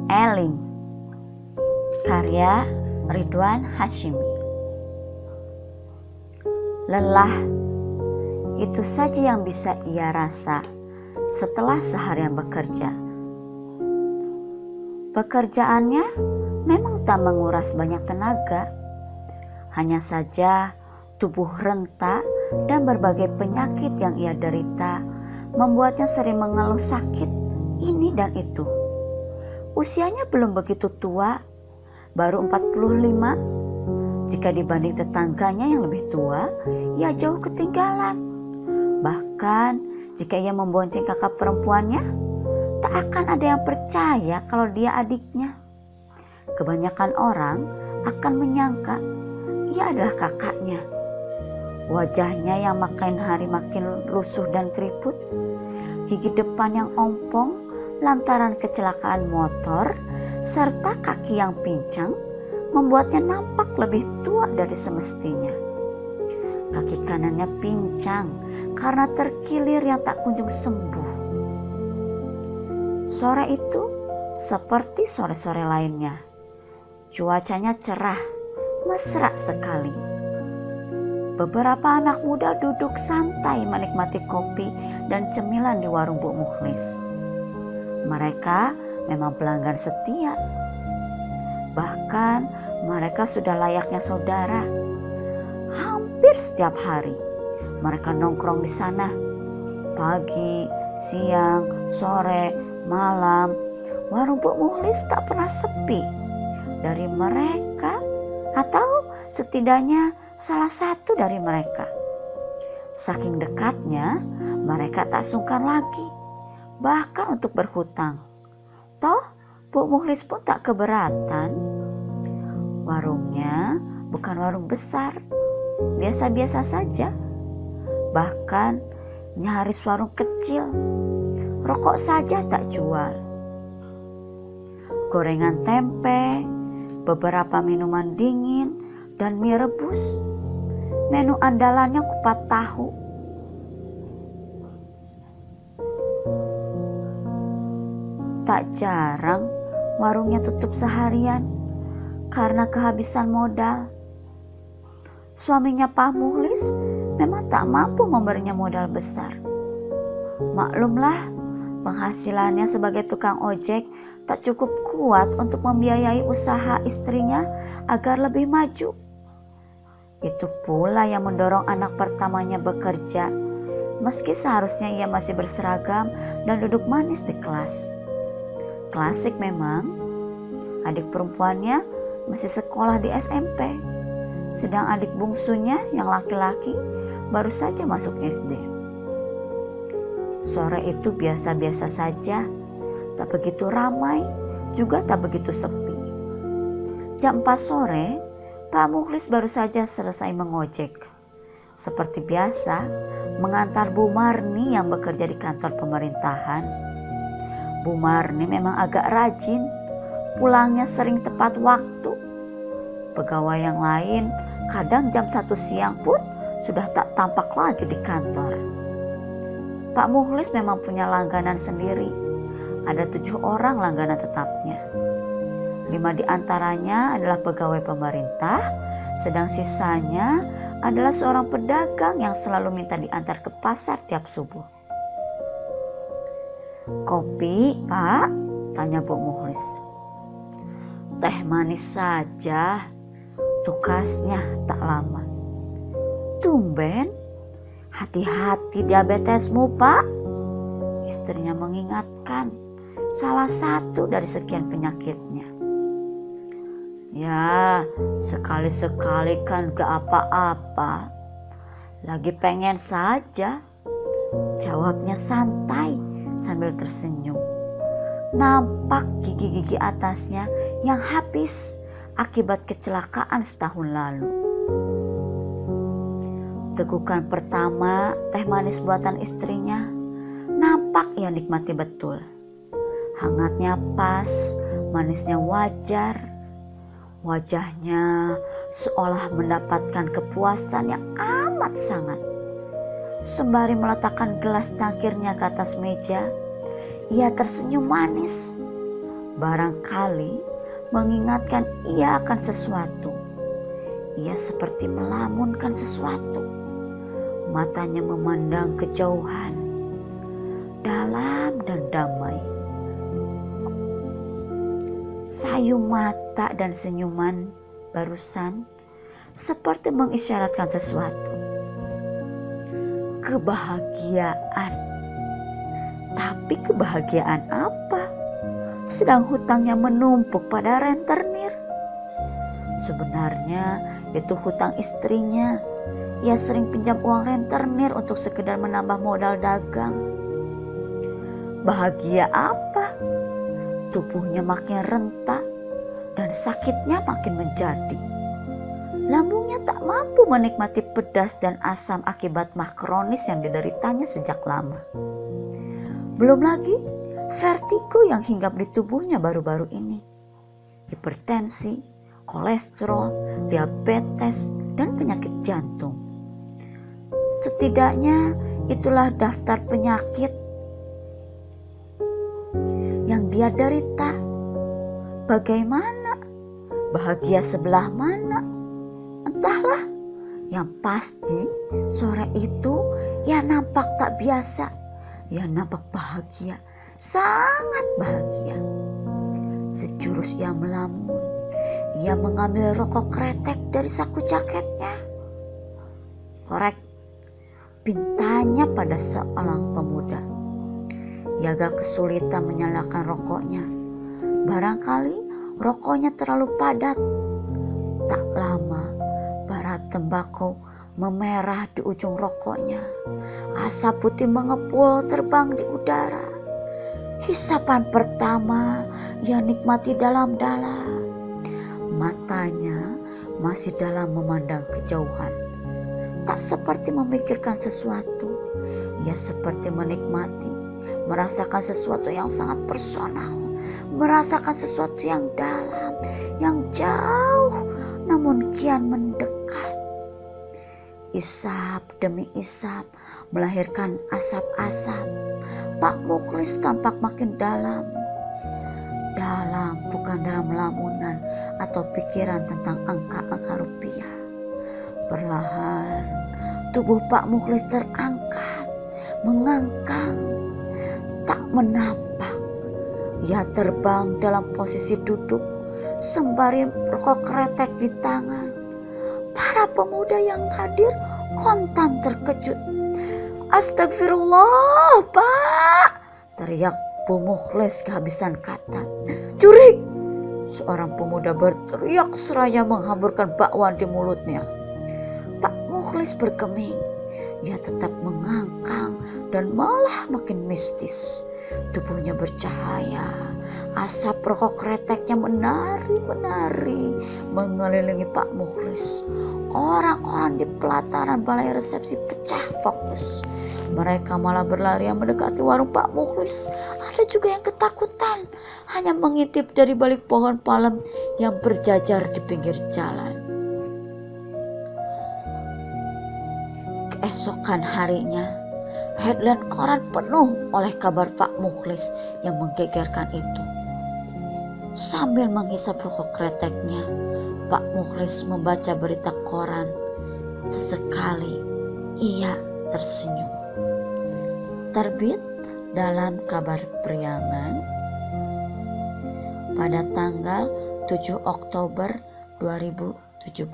Eling, karya Ridwan Hasyimi. Lelah, itu saja yang bisa ia rasa setelah seharian bekerja. Pekerjaannya memang tak menguras banyak tenaga, hanya saja tubuh renta dan berbagai penyakit yang ia derita membuatnya sering mengeluh sakit ini dan itu. Usianya belum begitu tua, baru 45. Jika dibanding tetangganya yang lebih tua, ia jauh ketinggalan. Bahkan jika ia membonceng kakak perempuannya, tak akan ada yang percaya kalau dia adiknya. Kebanyakan orang akan menyangka ia adalah kakaknya. Wajahnya yang makin hari makin lusuh dan keriput, gigi depan yang ompong lantaran kecelakaan motor, serta kaki yang pincang membuatnya nampak lebih tua dari semestinya. Kaki kanannya pincang karena terkilir yang tak kunjung sembuh. Sore itu seperti sore-sore lainnya. Cuacanya cerah, mesra sekali. Beberapa anak muda duduk santai menikmati kopi dan cemilan di warung Bu Mukhlis. Mereka memang pelanggan setia. Bahkan mereka sudah layaknya saudara. Hampir setiap hari mereka nongkrong di sana. Pagi, siang, sore, malam, warung Bu Mukhlis tak pernah sepi dari mereka, atau setidaknya salah satu dari mereka. Saking dekatnya, mereka tak sungkan lagi bahkan untuk berhutang. Toh Bu Mukhlis pun tak keberatan. Warungnya bukan warung besar, biasa-biasa saja. Bahkan nyaris warung kecil. Rokok saja tak jual. Gorengan tempe, beberapa minuman dingin, dan mie rebus. Menu andalannya kupat tahu. Tak jarang warungnya tutup seharian karena kehabisan modal. Suaminya Pak Mukhlis memang tak mampu memberinya modal besar. Maklumlah, penghasilannya sebagai tukang ojek tak cukup kuat untuk membiayai usaha istrinya agar lebih maju. Itu pula yang mendorong anak pertamanya bekerja, meski seharusnya ia masih berseragam dan duduk manis di kelas. Klasik memang, adik perempuannya masih sekolah di SMP, sedang adik bungsunya yang laki-laki baru saja masuk SD. Sore itu biasa-biasa saja, tak begitu ramai, juga tak begitu sepi. Jam 4 sore, Pak Mukhlis baru saja selesai mengojek. Seperti biasa, mengantar Bu Marni yang bekerja di kantor pemerintahan. Bu Marni memang agak rajin, pulangnya sering tepat waktu. Pegawai yang lain kadang jam 1 siang pun sudah tak tampak lagi di kantor. Pak Mukhlis memang punya langganan sendiri. Ada 7 orang langganan tetapnya. 5 di antaranya adalah pegawai pemerintah, sedang sisanya adalah seorang pedagang yang selalu minta diantar ke pasar tiap subuh. Kopi, Pak? Tanya Bu Mukhlis. Teh manis saja, tukasnya tak lama. Tumben, hati-hati diabetesmu, Pak. Istrinya mengingatkan salah satu dari sekian penyakitnya. Ya, sekali-sekali kan gak apa-apa. Lagi pengen saja, jawabnya santai sambil tersenyum. Nampak gigi-gigi atasnya yang habis akibat kecelakaan setahun lalu. Tegukan pertama teh manis buatan istrinya nampak ia nikmati betul. Hangatnya pas, manisnya wajar. Wajahnya seolah mendapatkan kepuasan yang amat sangat. Sembari meletakkan gelas cangkirnya ke atas meja, Ia tersenyum manis, barangkali mengingatkan ia akan sesuatu. Ia seperti melamunkan sesuatu. Matanya memandang kejauhan, dalam dan damai. Sayu mata dan senyuman barusan seperti mengisyaratkan sesuatu. Kebahagiaan. Tapi kebahagiaan apa? Sedang hutangnya menumpuk pada rentenir. Sebenarnya itu hutang istrinya. Ia sering pinjam uang rentenir untuk sekedar menambah modal dagang. Bahagia apa? Tubuhnya makin rentak dan sakitnya makin menjadi. Lambungnya tak mampu menikmati pedas dan asam akibat mah kronis yang dideritanya sejak lama. Belum lagi vertigo yang hinggap di tubuhnya baru-baru ini. Hipertensi, kolesterol, diabetes, dan penyakit jantung. Setidaknya itulah daftar penyakit yang dia derita. Bagaimana? Bahagia sebelah mana? Entahlah. Yang pasti sore itu ia nampak tak biasa. Ia nampak bahagia, sangat bahagia. Sejurus ia melamun. Ia mengambil rokok kretek dari saku jaketnya. Korek, pintanya pada seorang pemuda. Ia agak kesulitan menyalakan rokoknya. Barangkali rokoknya terlalu padat. Tak lama, bara tembakau memerah di ujung rokoknya. Asap putih mengepul terbang di udara. Hisapan pertama ia nikmati dalam-dalam. Matanya masih dalam memandang kejauhan. Tak seperti memikirkan sesuatu. Ia seperti menikmati, merasakan sesuatu yang sangat personal. Merasakan sesuatu yang dalam, yang jauh, namun kian mendekat. Isap demi isap melahirkan asap-asap. Pak Mukhlis tampak makin dalam. Dalam bukan dalam lamunan atau pikiran tentang angka-angka rupiah. Perlahan tubuh Pak Mukhlis terangkat, mengangkang, tak menapak. Ia terbang dalam posisi duduk sembari rokok kretek di tangan. Para pemuda yang hadir kontan terkejut. "Astagfirullah, Pak!" teriak Bu Mukhlis kehabisan kata. "Curi!" Seorang pemuda berteriak seraya menghamburkan bakwan di mulutnya. Pak Mukhlis bergeming. Ia tetap mengangkang dan malah makin mistis. Tubuhnya bercahaya. Asap rokok kreteknya menari-menari mengelilingi Pak Mukhlis. Orang-orang di pelataran balai resepsi pecah fokus. Mereka malah berlarian mendekati warung Pak Mukhlis. Ada juga yang ketakutan, hanya mengintip dari balik pohon palem yang berjajar di pinggir jalan. Keesokan harinya, headline koran penuh oleh kabar Pak Mukhlis yang menggegerkan itu. Sambil menghisap rokok kreteknya, Pak Mukhlis membaca berita koran. Sesekali ia tersenyum. Terbit dalam Kabar Priangan pada tanggal 7 Oktober 2017.